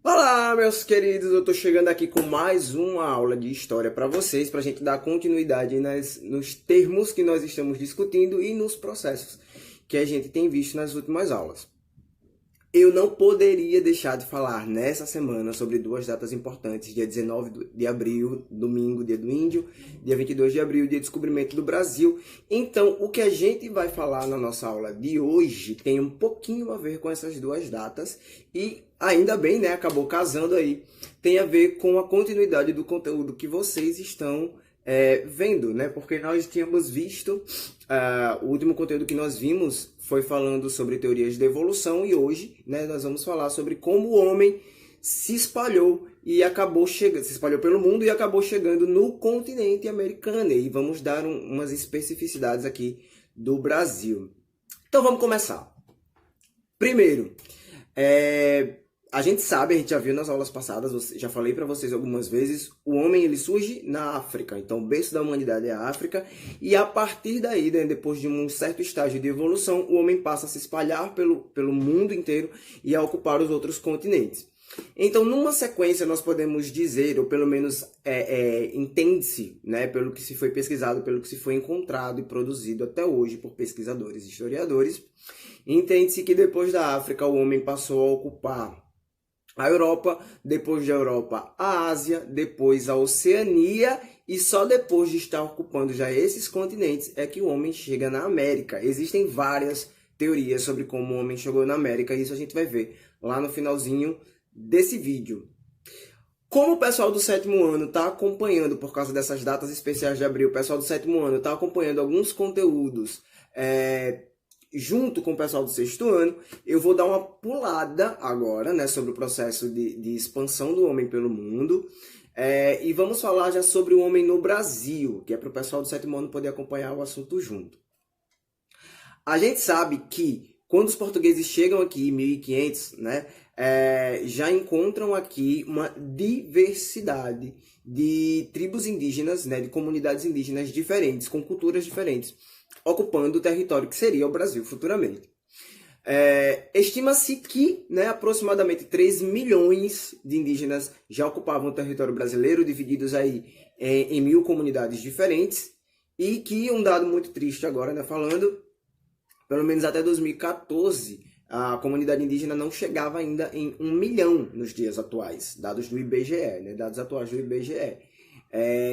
Olá, meus queridos, eu tô chegando aqui com mais uma aula de história para vocês, para a gente dar continuidade nos termos que nós estamos discutindo e nos processos que a gente tem visto nas últimas aulas. Eu não poderia deixar de falar nessa semana sobre duas datas importantes, dia 19 de abril, domingo, dia do índio, dia 22 de abril, dia do descobrimento do Brasil. Então, o que a gente vai falar na nossa aula de hoje tem um pouquinho a ver com essas duas datas e ainda bem, né, acabou casando aí, tem a ver com a continuidade do conteúdo que vocês estão vendo, né, porque nós tínhamos visto, o último conteúdo que nós vimos foi falando sobre teorias da evolução e hoje, né, nós vamos falar sobre como o homem se espalhou e acabou chegando, se espalhou pelo mundo e acabou chegando no continente americano. E vamos dar umas especificidades aqui do Brasil. Então vamos começar. Primeiro, a gente sabe, a gente já viu nas aulas passadas, já falei para vocês algumas vezes, o homem ele surge na África, então o berço da humanidade é a África, e a partir daí, né, depois de um certo estágio de evolução, o homem passa a se espalhar pelo mundo inteiro e a ocupar os outros continentes. Então, numa sequência, nós podemos dizer, ou pelo menos entende-se, né, pelo que se foi pesquisado, pelo que se foi encontrado e produzido até hoje por pesquisadores e historiadores, entende-se que depois da África o homem passou a ocupar a Europa, depois da Europa a Ásia, depois a Oceania e só depois de estar ocupando já esses continentes é que o homem chega na América. Existem várias teorias sobre como o homem chegou na América e isso a gente vai ver lá no finalzinho desse vídeo. Como o pessoal do sétimo ano está acompanhando, por causa dessas datas especiais de abril, o pessoal do sétimo ano está acompanhando alguns conteúdos junto com o pessoal do sexto ano, eu vou dar uma pulada agora, né, sobre o processo de expansão do homem pelo mundo, e vamos falar já sobre o homem no Brasil, que é para o pessoal do sétimo ano poder acompanhar o assunto junto. A gente sabe que quando os portugueses chegam aqui em 1500, né, já encontram aqui uma diversidade de tribos indígenas, né, de comunidades indígenas diferentes, com culturas diferentes, ocupando o território que seria o Brasil futuramente. Estima-se que, né, aproximadamente 3 milhões de indígenas já ocupavam o território brasileiro, divididos aí em 1000 comunidades diferentes, e que um dado muito triste agora, né, falando, pelo menos até 2014, a comunidade indígena não chegava ainda em 1 milhão nos dias atuais, dados do IBGE, né, dados atuais do IBGE.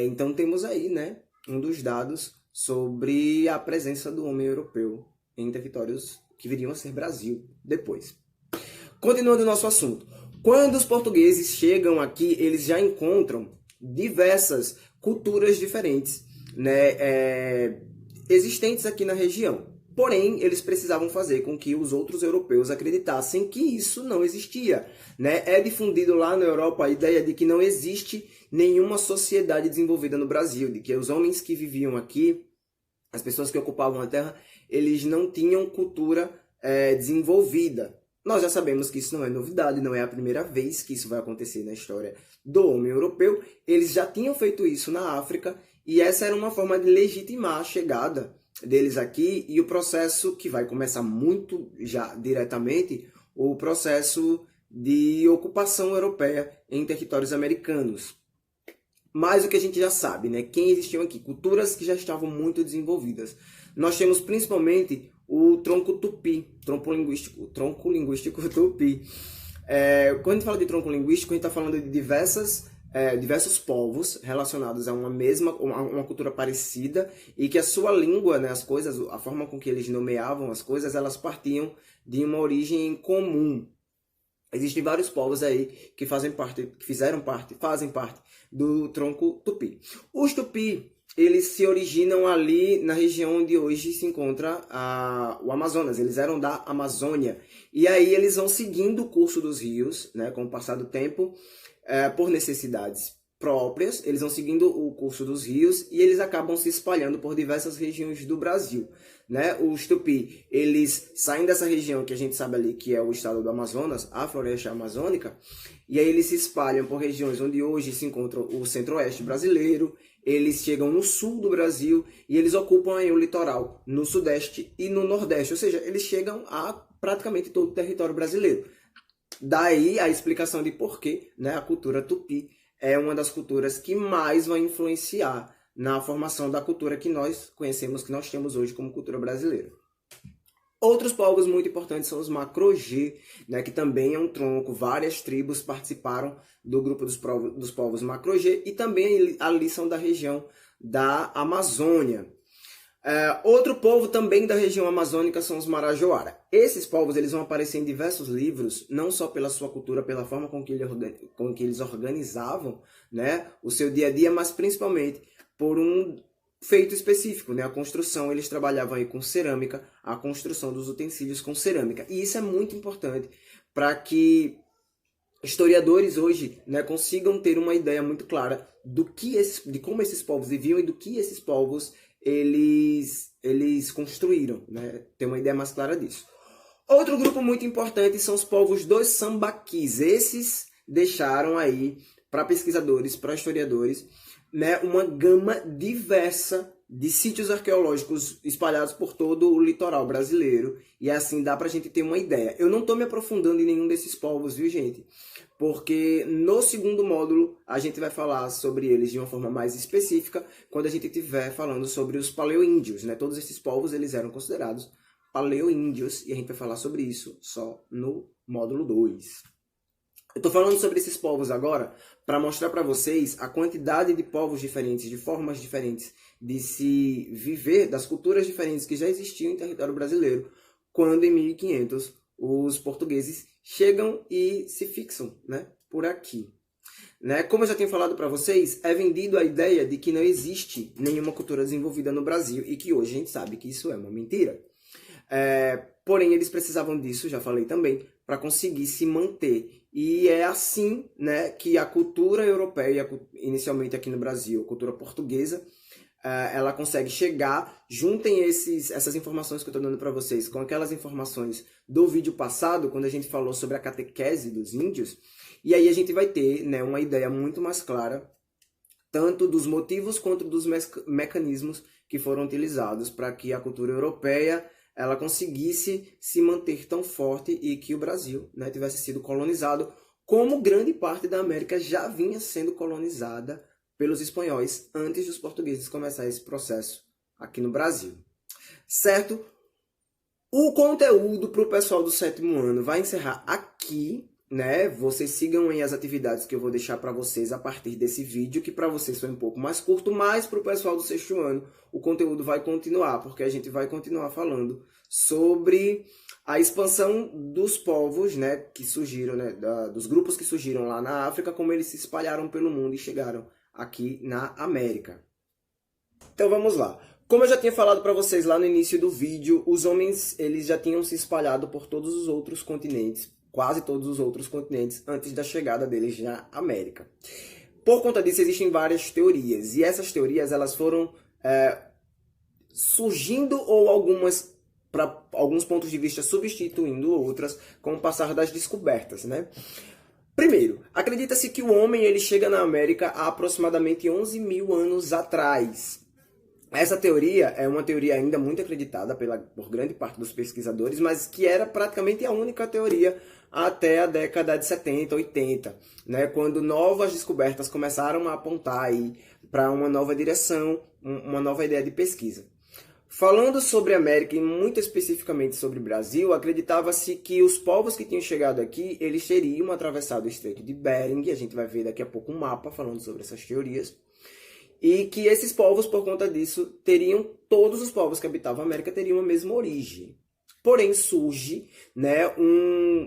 Então temos aí, né, um dos dados sobre a presença do homem europeu em territórios que viriam a ser Brasil depois. Continuando o nosso assunto. Quando os portugueses chegam aqui, eles já encontram diversas culturas diferentes, né, existentes aqui na região. Porém, eles precisavam fazer com que os outros europeus acreditassem que isso não existia, né? É difundido lá na Europa a ideia de que não existe nenhuma sociedade desenvolvida no Brasil, de que os homens que viviam aqui, as pessoas que ocupavam a terra, eles não tinham cultura desenvolvida. Nós já sabemos que isso não é novidade, não é a primeira vez que isso vai acontecer na história do homem europeu. Eles já tinham feito isso na África e essa era uma forma de legitimar a chegada deles aqui e o processo que vai começar muito já diretamente, o processo de ocupação europeia em territórios americanos. Mas o que a gente já sabe, né? Quem existiam aqui? Culturas que já estavam muito desenvolvidas. Nós temos principalmente o tronco tupi, tronco linguístico tupi. Quando a gente fala de tronco linguístico, a gente está falando de diversos povos relacionados a uma cultura parecida e que a sua língua, né, as coisas, a forma com que eles nomeavam as coisas, elas partiam de uma origem comum. Existem vários povos aí que fazem parte do tronco tupi. Os tupi, eles se originam ali na região onde hoje se encontra o Amazonas. Eles eram da Amazônia. E aí eles vão seguindo o curso dos rios, né, com o passar do tempo, por necessidades próprias, eles vão seguindo o curso dos rios e eles acabam se espalhando por diversas regiões do Brasil, né? Os tupi, eles saem dessa região que a gente sabe ali que é o estado do Amazonas, a floresta amazônica, e aí eles se espalham por regiões onde hoje se encontra o centro-oeste brasileiro, eles chegam no sul do Brasil e eles ocupam aí o litoral no sudeste e no nordeste, ou seja, eles chegam a praticamente todo o território brasileiro. Daí a explicação de por que, né, a cultura tupi é uma das culturas que mais vai influenciar na formação da cultura que nós conhecemos, que nós temos hoje como cultura brasileira. Outros povos muito importantes são os Macro-G, né, que também é um tronco. Várias tribos participaram do grupo dos povos Macro-G e também ali são da região da Amazônia. Outro povo também da região amazônica são os Marajoara. Esses povos eles vão aparecer em diversos livros, não só pela sua cultura, pela forma com que eles organizavam, né, o seu dia a dia, mas principalmente por um feito específico, né? A construção, eles trabalhavam aí com cerâmica, a construção dos utensílios com cerâmica. E isso é muito importante para que historiadores hoje, né, consigam ter uma ideia muito clara de como esses povos viviam e do que esses povos eles construíram, né? Ter uma ideia mais clara disso. Outro grupo muito importante são os povos dos sambaquis. Esses deixaram aí para pesquisadores, para historiadores, né, uma gama diversa de sítios arqueológicos espalhados por todo o litoral brasileiro. E assim dá pra gente ter uma ideia. Eu não estou me aprofundando em nenhum desses povos, viu, gente? Porque no segundo módulo a gente vai falar sobre eles de uma forma mais específica quando a gente estiver falando sobre os paleoíndios, né? Todos esses povos eles eram considerados paleoíndios e a gente vai falar sobre isso só no módulo 2. Eu estou falando sobre esses povos agora para mostrar para vocês a quantidade de povos diferentes, de formas diferentes de se viver, das culturas diferentes que já existiam em território brasileiro, quando em 1500 os portugueses chegam e se fixam, né, por aqui. Né? Como eu já tinha falado para vocês, é vendido a ideia de que não existe nenhuma cultura desenvolvida no Brasil e que hoje a gente sabe que isso é uma mentira. Porém, eles precisavam disso, já falei também, para conseguir se manter. E é assim, né, que a cultura europeia, inicialmente aqui no Brasil, a cultura portuguesa, ela consegue chegar. Juntem essas informações que eu estou dando para vocês com aquelas informações do vídeo passado, quando a gente falou sobre a catequese dos índios, e aí a gente vai ter, né, uma ideia muito mais clara, tanto dos motivos quanto dos mecanismos que foram utilizados para que a cultura europeia ela conseguisse se manter tão forte e que o Brasil, né, tivesse sido colonizado, como grande parte da América já vinha sendo colonizada pelos espanhóis antes dos portugueses começarem esse processo aqui no Brasil. Certo? O conteúdo para o pessoal do 7º ano vai encerrar aqui, né? Vocês sigam aí as atividades que eu vou deixar para vocês a partir desse vídeo, que para vocês foi um pouco mais curto, mas para o pessoal do 6º ano o conteúdo vai continuar, porque a gente vai continuar falando sobre a expansão dos povos, né, que surgiram, né, dos grupos que surgiram lá na África, como eles se espalharam pelo mundo e chegaram aqui na América. Então vamos lá. Como eu já tinha falado para vocês lá no início do vídeo, os homens eles já tinham se espalhado por todos os outros continentes, quase todos os outros continentes, antes da chegada deles na América. Por conta disso, existem várias teorias, e essas teorias elas foram surgindo ou algumas, para alguns pontos de vista, substituindo outras com o passar das descobertas, né? Primeiro, acredita-se que o homem ele chega na América há aproximadamente 11 mil anos atrás. Essa teoria é uma teoria ainda muito acreditada por grande parte dos pesquisadores, mas que era praticamente a única teoria até a década de 70, 80, né, quando novas descobertas começaram a apontar para uma nova direção, uma nova ideia de pesquisa. Falando sobre a América e muito especificamente sobre o Brasil, acreditava-se que os povos que tinham chegado aqui, eles teriam atravessado o Estreito de Bering, a gente vai ver daqui a pouco um mapa falando sobre essas teorias, e que esses povos, por conta disso, todos os povos que habitavam a América teriam a mesma origem. Porém, surge, né,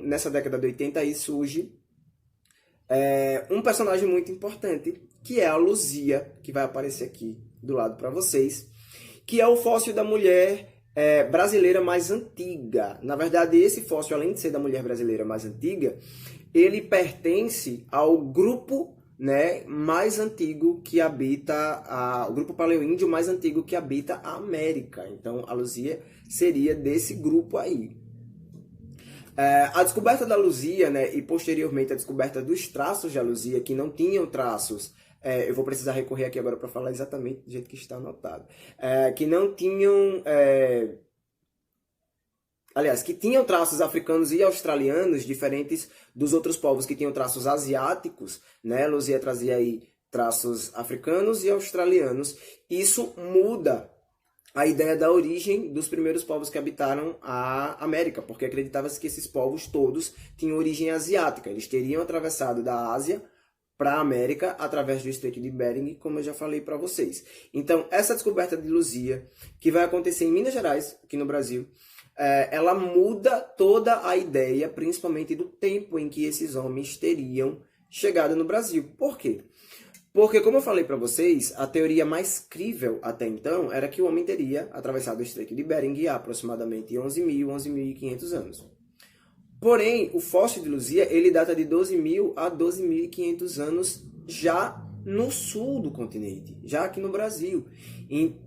nessa década de 80 aí, surge um personagem muito importante, que é a Luzia, que vai aparecer aqui do lado para vocês, que é o fóssil da mulher brasileira mais antiga. Na verdade, esse fóssil, além de ser da mulher brasileira mais antiga, ele pertence ao grupo, né, mais antigo que habita, o grupo paleoíndio mais antigo que habita a América. Então, a Luzia seria desse grupo aí. A descoberta da Luzia, né, e posteriormente a descoberta dos traços da Luzia, que não tinham traços, eu vou precisar recorrer aqui agora para falar exatamente do jeito que está anotado, que não tinham aliás, que tinham traços africanos e australianos, diferentes dos outros povos que tinham traços asiáticos, né? Luzia trazia aí traços africanos e australianos. Isso muda a ideia da origem dos primeiros povos que habitaram a América, porque acreditava-se que esses povos todos tinham origem asiática. Eles teriam atravessado da Ásia para a América através do Estreito de Bering, como eu já falei para vocês. Então, essa descoberta de Luzia, que vai acontecer em Minas Gerais, aqui no Brasil, ela muda toda a ideia, principalmente do tempo em que esses homens teriam chegado no Brasil. Por quê? Porque, como eu falei para vocês, a teoria mais crível até então era que o homem teria atravessado o Estreito de Bering há aproximadamente 11.500 anos. Porém, o fóssil de Luzia, ele data de 12.000 a 12.500 anos já no sul do continente, já aqui no Brasil.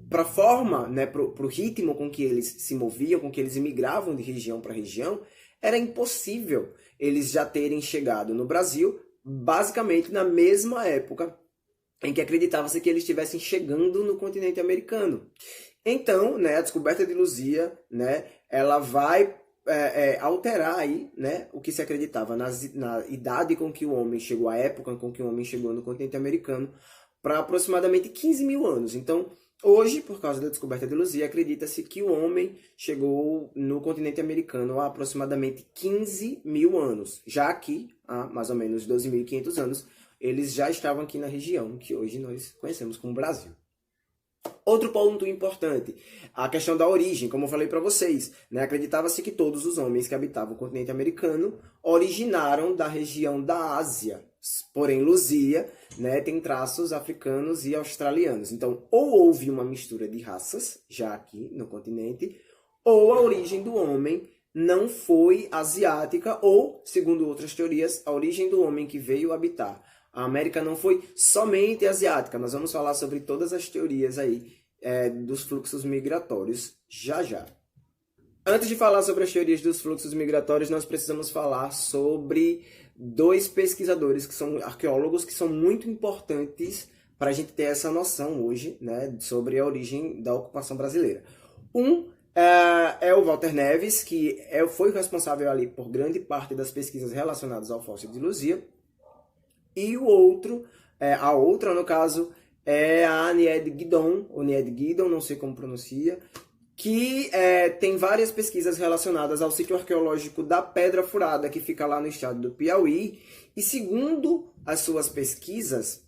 Para a forma, né, para o ritmo com que eles se moviam, com que eles imigravam de região para região, era impossível eles já terem chegado no Brasil, basicamente na mesma época em que acreditava-se que eles estivessem chegando no continente americano. Então, né, a descoberta de Luzia, né, ela vai alterar aí, né, o que se acreditava na idade com que o homem chegou, a época com que o homem chegou no continente americano, para aproximadamente 15 mil anos. Então, hoje, por causa da descoberta de Luzia, acredita-se que o homem chegou no continente americano há aproximadamente 15 mil anos. Já aqui, há mais ou menos 12.500 anos, eles já estavam aqui na região que hoje nós conhecemos como Brasil. Outro ponto importante, a questão da origem, como eu falei para vocês, né? Acreditava-se que todos os homens que habitavam o continente americano originaram da região da Ásia. Porém, Luzia, né, tem traços africanos e australianos. Então, ou houve uma mistura de raças, já aqui no continente, ou a origem do homem não foi asiática, ou, segundo outras teorias, a origem do homem que veio habitar a América não foi somente asiática. Nós vamos falar sobre todas as teorias aí dos fluxos migratórios já já. Antes de falar sobre as teorias dos fluxos migratórios, nós precisamos falar sobre dois pesquisadores que são arqueólogos que são muito importantes para a gente ter essa noção hoje, né, sobre a origem da ocupação brasileira. É o Walter Neves, que foi responsável ali por grande parte das pesquisas relacionadas ao fóssil de Luzia. E o outro, a outra no caso, é a Nied Guidon, ou Nied Guidon, não sei como pronuncia, que tem várias pesquisas relacionadas ao sítio arqueológico da Pedra Furada, que fica lá no estado do Piauí. E segundo as suas pesquisas,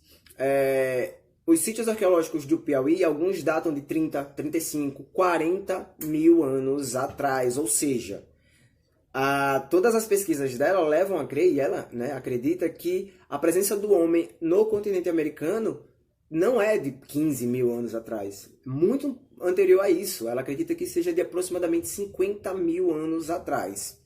os sítios arqueológicos do Piauí, alguns datam de 30, 35, 40 mil anos atrás, ou seja, todas as pesquisas dela levam a crer, e ela, né, acredita que a presença do homem no continente americano não é de 15 mil anos atrás, muito anterior a isso. Ela acredita que seja de aproximadamente 50 mil anos atrás.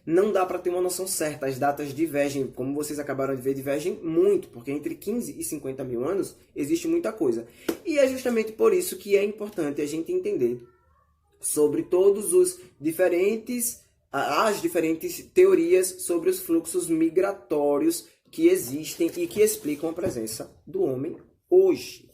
Não dá para ter uma noção certa, as datas divergem, como vocês acabaram de ver, divergem muito, porque entre 15 e 50 mil anos existe muita coisa. E é justamente por isso que é importante a gente entender sobre todos os diferentes as diferentes teorias sobre os fluxos migratórios que existem e que explicam a presença do homem hoje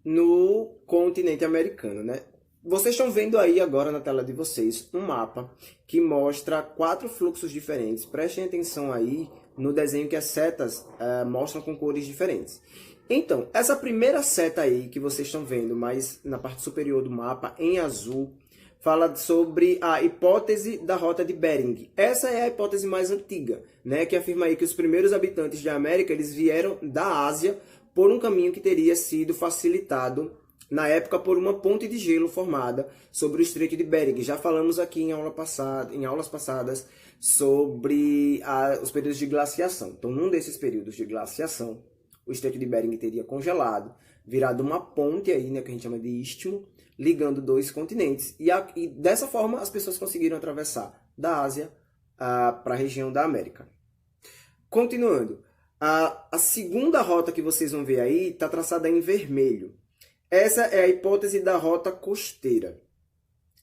no continente americano, né? Vocês estão vendo aí agora na tela de vocês um mapa que mostra 4 fluxos diferentes. Prestem atenção aí no desenho que as setas mostram com cores diferentes. Então, essa primeira seta aí que vocês estão vendo, mais na parte superior do mapa, em azul, fala sobre a hipótese da rota de Bering. Essa é a hipótese mais antiga, né, que afirma aí que os primeiros habitantes da América eles vieram da Ásia por um caminho que teria sido facilitado na época por uma ponte de gelo formada sobre o Estreito de Bering. Já falamos aqui em aulas passadas sobre os períodos de glaciação. Então, num desses períodos de glaciação, o Estreito de Bering teria congelado, virado uma ponte aí, né, que a gente chama de istmo, ligando 2 continentes. E dessa forma as pessoas conseguiram atravessar da Ásia para a região da América. Continuando, a segunda rota que vocês vão ver aí está traçada em vermelho. Essa é a hipótese da rota costeira.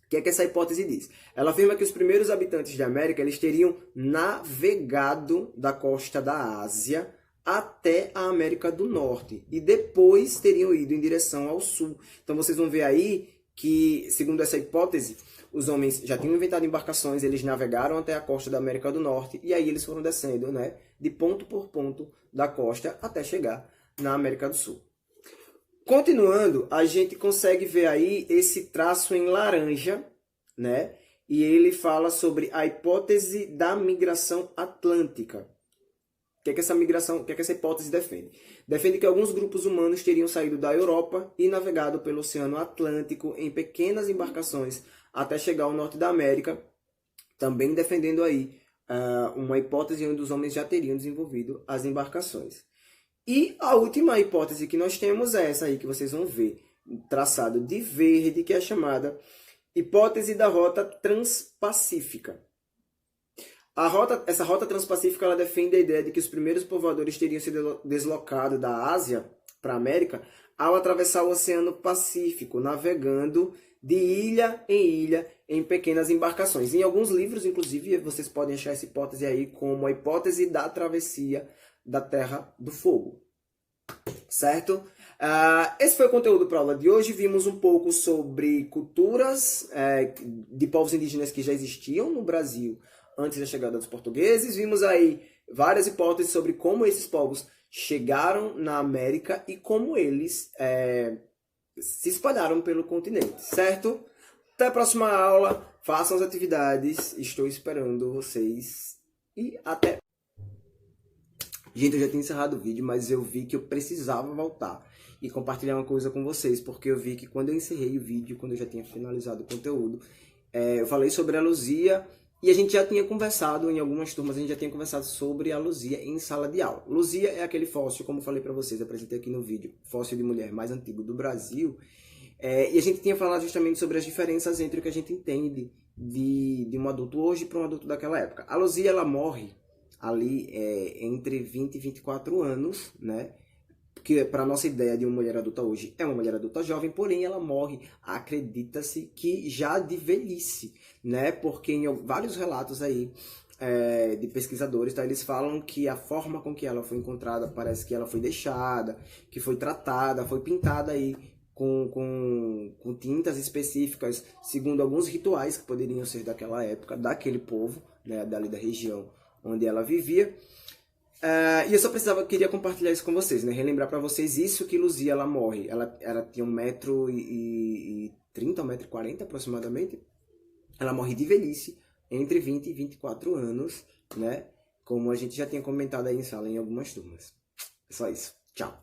O que é que essa hipótese diz? Ela afirma que os primeiros habitantes da América eles teriam navegado da costa da Ásia até a América do Norte e depois teriam ido em direção ao sul. Então vocês vão ver aí que, segundo essa hipótese, os homens já tinham inventado embarcações, eles navegaram até a costa da América do Norte e aí eles foram descendo, né, de ponto por ponto da costa até chegar na América do Sul. Continuando, a gente consegue ver aí esse traço em laranja, né? E ele fala sobre a hipótese da migração atlântica. O que é que essa migração, o que é que essa hipótese defende? Defende que alguns grupos humanos teriam saído da Europa e navegado pelo Oceano Atlântico em pequenas embarcações até chegar ao norte da América, também defendendo aí uma hipótese onde os homens já teriam desenvolvido as embarcações. E a última hipótese que nós temos é essa aí que vocês vão ver, traçado de verde, que é chamada hipótese da rota transpacífica. Essa rota transpacífica ela defende a ideia de que os primeiros povoadores teriam se deslocado da Ásia para a América ao atravessar o Oceano Pacífico, navegando de ilha em pequenas embarcações. Em alguns livros, inclusive, vocês podem achar essa hipótese aí como a hipótese da travessia da Terra do Fogo. Certo? Esse foi o conteúdo para a aula de hoje. Vimos um pouco sobre culturas de povos indígenas que já existiam no Brasil antes da chegada dos portugueses. Vimos aí várias hipóteses sobre como esses povos chegaram na América e como eles se espalharam pelo continente, certo? Até a próxima aula. Façam as atividades. Estou esperando vocês. E até! Gente, eu já tinha encerrado o vídeo, mas eu vi que eu precisava voltar e compartilhar uma coisa com vocês, porque eu vi que quando eu encerrei o vídeo, quando eu já tinha finalizado o conteúdo, eu falei sobre a Luzia e a gente já tinha conversado, em algumas turmas, a gente já tinha conversado sobre a Luzia em sala de aula. Luzia é aquele fóssil, como eu falei para vocês, apresentei aqui no vídeo, fóssil de mulher mais antigo do Brasil, e a gente tinha falado justamente sobre as diferenças entre o que a gente entende de um adulto hoje para um adulto daquela época. A Luzia, ela morre ali entre 20 e 24 anos, né? Que para a nossa ideia de uma mulher adulta hoje é uma mulher adulta jovem, porém ela morre, acredita-se que já de velhice, né? Porque em vários relatos aí de pesquisadores, tá? Eles falam que a forma com que ela foi encontrada parece que ela foi deixada, que foi tratada, foi pintada aí com tintas específicas, segundo alguns rituais que poderiam ser daquela época, daquele povo, né? Dali da região onde ela vivia. E eu só queria compartilhar isso com vocês, né? Relembrar para vocês isso que Luzia, ela morre. Ela tinha 1,30 m, 1,40 m aproximadamente. Ela morre de velhice, entre 20 e 24 anos, né? Como a gente já tinha comentado aí em sala em algumas turmas. É só isso. Tchau.